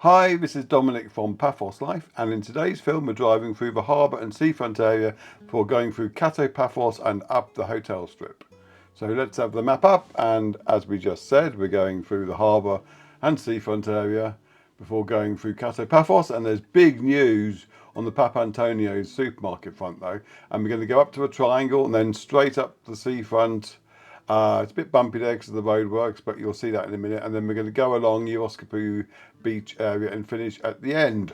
Hi, this is Dominic from Paphos Life, and in today's film we're driving through the harbour and seafront area before going through Kato Paphos and up the hotel strip. So let's have the map up, and as we just said, we're going through the harbour and seafront area before going through Kato Paphos, and there's big news on the Antonio's supermarket front though, and we're going to go up to a triangle and then straight up the seafront. It's a bit bumpy there because of the roadworks, but you'll see that in a minute. And then we're going to go along Yeroskipou Beach area and finish at the end.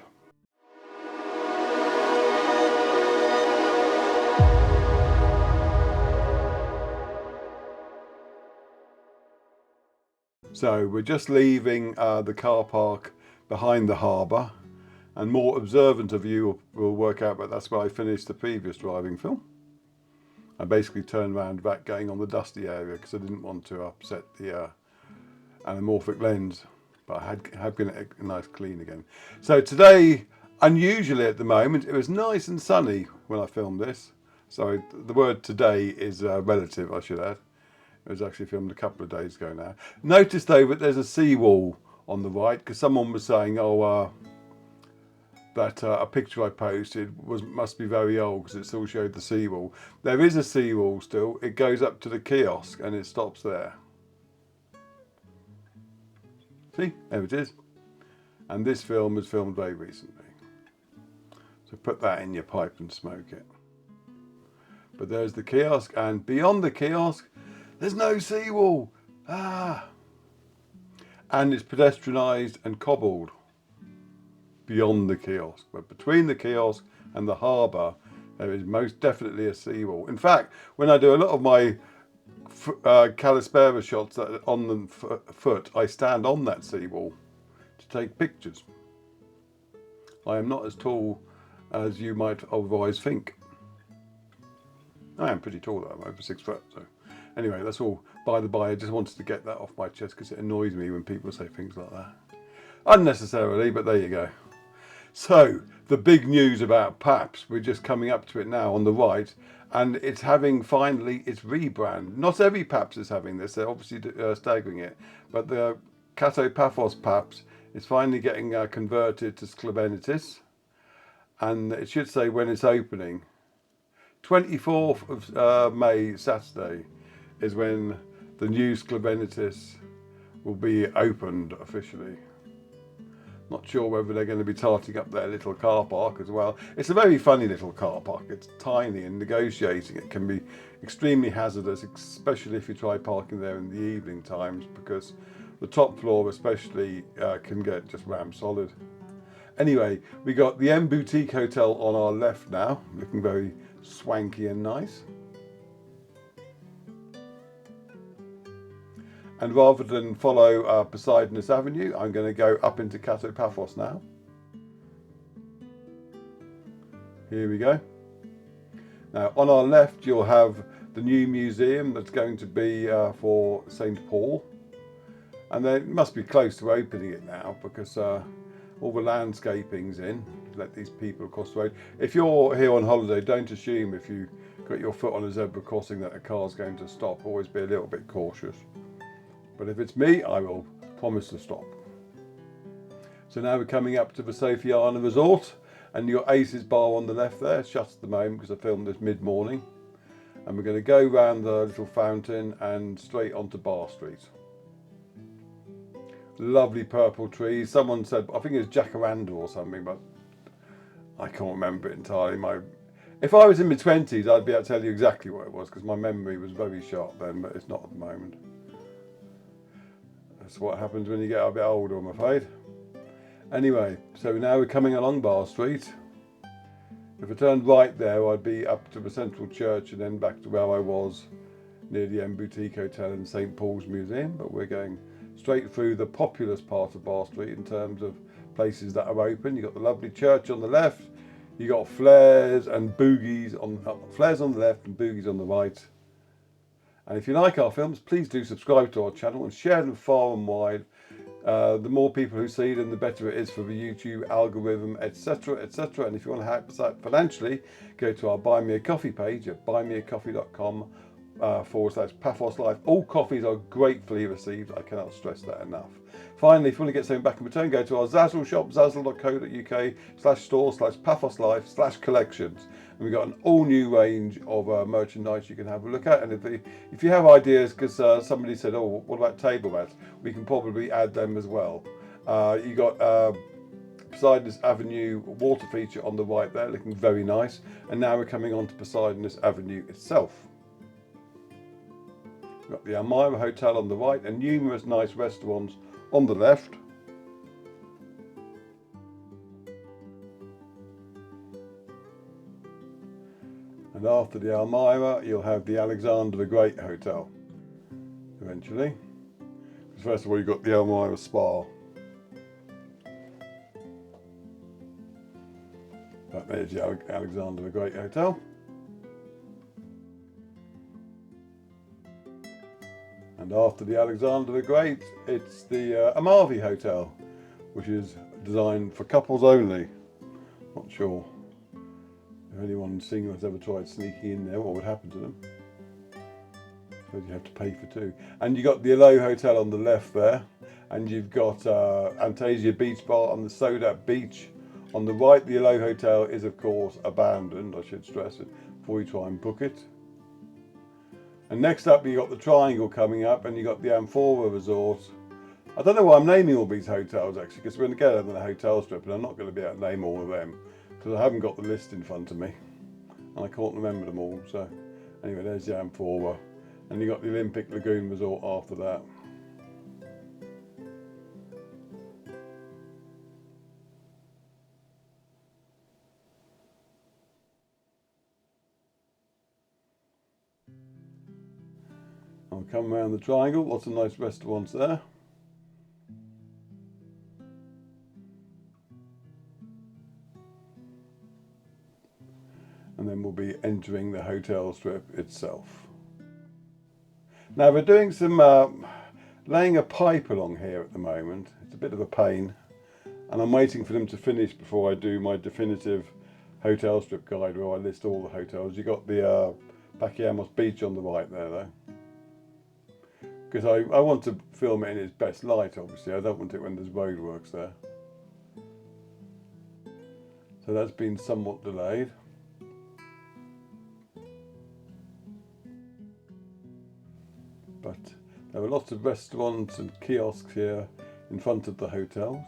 So we're just leaving the car park behind the harbour, and more observant of you will work out, but that's where I finished the previous driving film. I basically turned around back going on the dusty area because I didn't want to upset the anamorphic lens, but I have given it a nice clean again. So today, unusually at the moment, it was nice and sunny when I filmed this. So the word today is relative, I should add. It was actually filmed a couple of days ago now. Notice though that there's a seawall on the right because someone was saying, that a picture I posted must be very old because it still showed the seawall. There is a seawall still. It goes up to the kiosk and it stops there. See, there it is. And this film was filmed very recently. So put that in your pipe and smoke it. But there's the kiosk, and beyond the kiosk, there's no seawall. And it's pedestrianised and cobbled beyond the kiosk, but between the kiosk and the harbour there is most definitely a seawall. In fact, when I do a lot of my Kalispera shots that are on the foot, I stand on that seawall to take pictures. I am not as tall as you might otherwise think. I am pretty tall though, I'm over 6 foot. So anyway, that's all by the by. I just wanted to get that off my chest because it annoys me when people say things like that. Unnecessarily, but there you go. So, the big news about Paps, we're just coming up to it now on the right, and it's having finally its rebrand. Not every Paps is having this, they're obviously staggering it, but the Kato Paphos Paps is finally getting converted to Sklaventis, and it should say when it's opening. 24th of May, Saturday, is when the new Sklaventis will be opened officially. Not sure whether they're going to be tarting up their little car park as well. It's a very funny little car park. It's tiny, and negotiating it can be extremely hazardous, especially if you try parking there in the evening times, because the top floor especially can get just rammed solid. Anyway, we got the M Boutique Hotel on our left now, looking very swanky and nice. And rather than follow Poseidon Avenue, I'm going to go up into Kato Paphos now. Here we go. Now on our left you'll have the new museum that's going to be for St. Paul. And then it must be close to opening it now because all the landscaping's in. Let these people across the road. If you're here on holiday, don't assume if you got your foot on a zebra crossing that a car's going to stop. Always be a little bit cautious. But if it's me, I will promise to stop. So now we're coming up to the Sophiana Resort, and your Aces Bar on the left there, shut at the moment because I filmed this mid-morning. And we're going to go round the little fountain and straight onto Bar Street. Lovely purple trees. Someone said, I think it was jacaranda or something, but I can't remember it entirely. If I was in my 20s, I'd be able to tell you exactly what it was because my memory was very sharp then, but it's not at the moment. That's what happens when you get a bit older, I'm afraid. Anyway, so now we're coming along Bar Street. If I turned right there, I'd be up to the Central Church and then back to where I was near the M Boutique Hotel and St. Paul's Museum. But we're going straight through the populous part of Bar Street in terms of places that are open. You've got the lovely church on the left. You've got flares and boogies flares on the left and boogies on the right. And if you like our films, please do subscribe to our channel and share them far and wide. The more people who see them, the better it is for the YouTube algorithm, etc, etc. And if you want to help us out financially, go to our Buy Me a Coffee page at buymeacoffee.com /Paphos Life. All coffees are gratefully received. I cannot stress that enough. Finally, if you want to get something back in return, go to our Zazzle shop, zazzle.co.uk/store/Paphos Life/collections. And we've got an all new range of merchandise you can have a look at. And if you have ideas, because somebody said, oh, what about table mats? We can probably add them as well. You got Poseidon's Avenue water feature on the right there, looking very nice. And now we're coming on to Poseidon's Avenue itself. We've got the Elmira Hotel on the right and numerous nice restaurants on the left. And after the Elmira, you'll have the Alexander the Great Hotel, eventually. First of all, you've got the Elmira Spa. There's the Alexander the Great Hotel. And after the Alexander the Great, it's the Amalfi Hotel, which is designed for couples only. Not sure if anyone single has ever tried sneaking in there, what would happen to them. Suppose you have to pay for two. And you've got the Alo Hotel on the left there. And you've got Antasia Beach Bar on the Soda Beach. On the right, the Alo Hotel is of course abandoned, I should stress it, before you try and book it. And next up, you got the Triangle coming up, and you got the Amphora Resort. I don't know why I'm naming all these hotels actually, because we're going to get on the hotel strip, and I'm not going to be able to name all of them because I haven't got the list in front of me, and I can't remember them all. So anyway, there's the Amphora, and you got the Olympic Lagoon Resort after that. I'll come around the Triangle, lots of nice restaurants there. And then we'll be entering the hotel strip itself. Now we're doing some laying a pipe along here at the moment. It's a bit of a pain, and I'm waiting for them to finish before I do my definitive hotel strip guide where I list all the hotels. You got the Paphos Beach on the right there though, because I want to film it in its best light. Obviously I don't want it when there's roadworks there, so that's been somewhat delayed. But there are lots of restaurants and kiosks here in front of the hotels.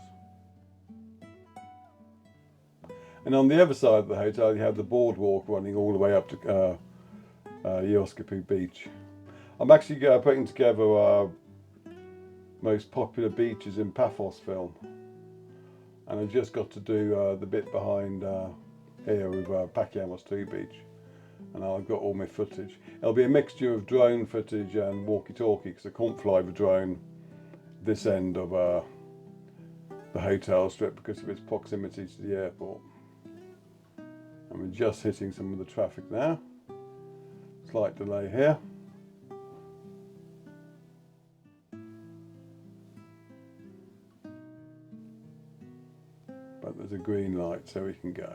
And on the other side of the hotel you have the boardwalk running all the way up to Yeroskipou Beach. I'm actually putting together most popular beaches in Paphos film. And I've just got to do the bit behind here with Paphos Beach. And I've got all my footage. It'll be a mixture of drone footage and walkie-talkie, because I can't fly the drone this end of the hotel strip because of its proximity to the airport. And we're just hitting some of the traffic now. Slight delay here. But there's a green light so we can go.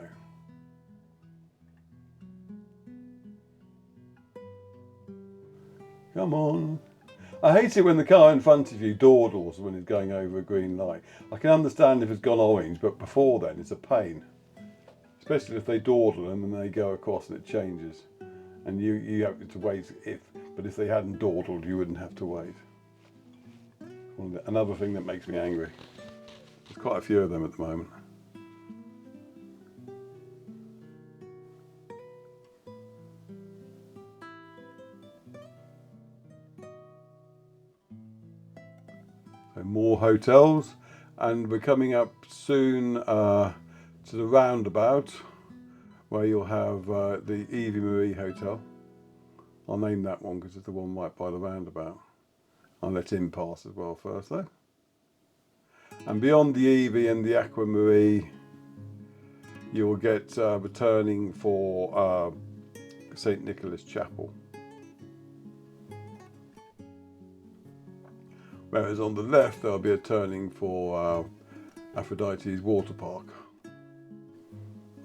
Come on. I hate it when the car in front of you dawdles when it's going over a green light. I can understand if it's gone orange, but before then it's a pain. Especially if they dawdle and then they go across and it changes. And you have to wait but if they hadn't dawdled you wouldn't have to wait. Another thing that makes me angry. There's quite a few of them at the moment. So more hotels, and we're coming up soon to the roundabout where you'll have the Evie Marie Hotel. I'll name that one because it's the one right by the roundabout. I'll let him pass as well first though. And beyond the Evie and the Aqua Marie, you'll get returning for St. Nicholas Chapel. Whereas on the left there'll be a turning for Aphrodite's Water Park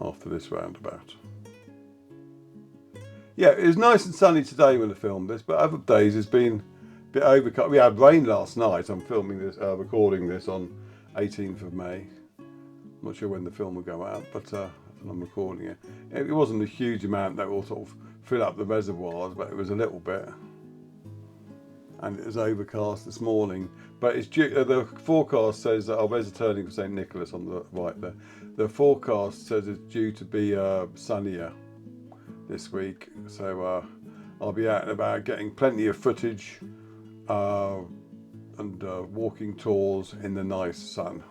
after this roundabout. yeah, it was nice and sunny today when I filmed this, but other days it's been a bit overcast. We had rain last night. I'm filming this, recording this on 18th of May. I'm not sure when the film will go out, but I'm recording it. It wasn't a huge amount that will sort of fill up the reservoirs, but it was a little bit. And it was overcast this morning. But it's due, the forecast says that, there's a turning for St. Nicholas on the right there. The forecast says it's due to be sunnier this week. So I'll be out and about getting plenty of footage and walking tours in the nice sun.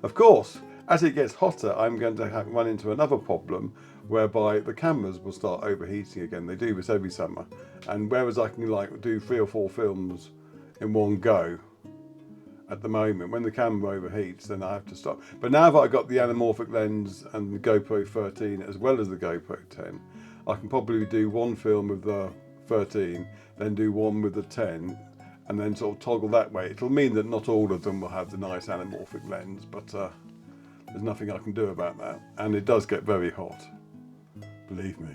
Of course, as it gets hotter, I'm going to run into another problem whereby the cameras will start overheating again. They do this every summer. And whereas I can like do 3 or 4 films in one go, at the moment, when the camera overheats, then I have to stop. But now that I've got the anamorphic lens and the GoPro 13 as well as the GoPro 10, I can probably do one film with the 13, then do one with the 10, and then sort of toggle that way. It'll mean that not all of them will have the nice anamorphic lens, but there's nothing I can do about that. And it does get very hot, believe me.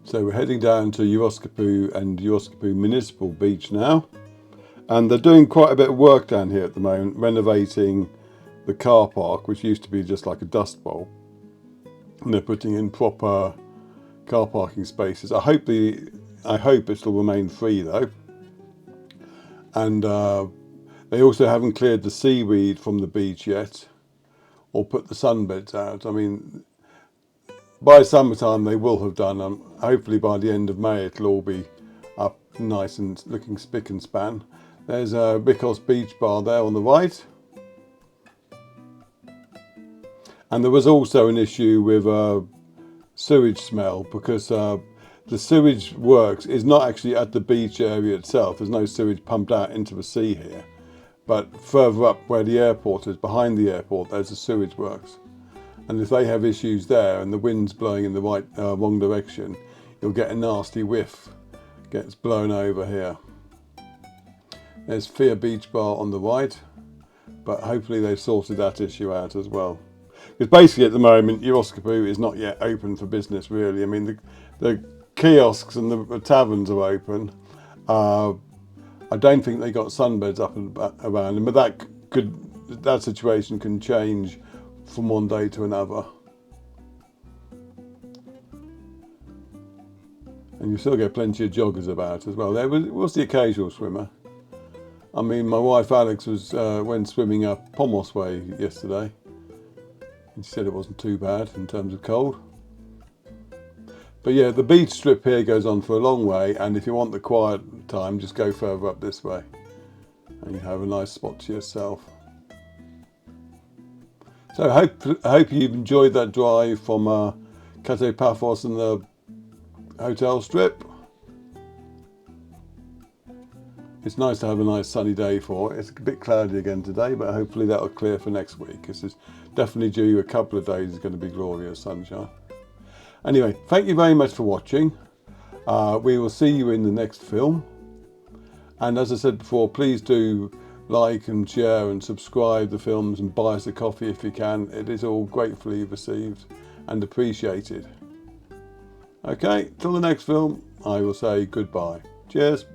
So we're heading down to Yeroskipou and Yeroskipou Municipal Beach now. And they're doing quite a bit of work down here at the moment, renovating the car park, which used to be just like a dust bowl. And they're putting in proper car parking spaces. I hope it'll remain free though. And they also haven't cleared the seaweed from the beach yet, or put the sunbeds out. I mean, by summertime they will have done. Hopefully by the end of May it'll all be up nice and looking spick and span. There's a Paphos Beach bar there on the right. And there was also an issue with sewage smell, because the sewage works is not actually at the beach area itself. There's no sewage pumped out into the sea here. But further up where the airport is, behind the airport, there's a sewage works. And if they have issues there and the wind's blowing in the wrong direction, you'll get a nasty whiff. Gets blown over here. There's Fear Beach Bar on the right, but hopefully they've sorted that issue out as well. Because basically at the moment, Yeroskipou is not yet open for business really. I mean, the kiosks and the taverns are open. I don't think they got sunbeds up and around them, but that situation can change from one day to another. And you still get plenty of joggers about as well. There was the occasional swimmer. I mean, my wife Alex went swimming up Paphos Way yesterday, and she said it wasn't too bad in terms of cold. But yeah, the beach strip here goes on for a long way, and if you want the quiet time, just go further up this way, and you have a nice spot to yourself. So I hope you've enjoyed that drive from Kato Paphos and the hotel strip. It's nice to have a nice sunny day for it. It's a bit cloudy again today, but hopefully that'll clear for next week. This is definitely due a couple of days. It's going to be glorious sunshine. Anyway, thank you very much for watching. We will see you in the next film. And as I said before, please do like and share and subscribe the films and buy us a coffee if you can. It is all gratefully received and appreciated. Okay, till the next film, I will say goodbye. Cheers.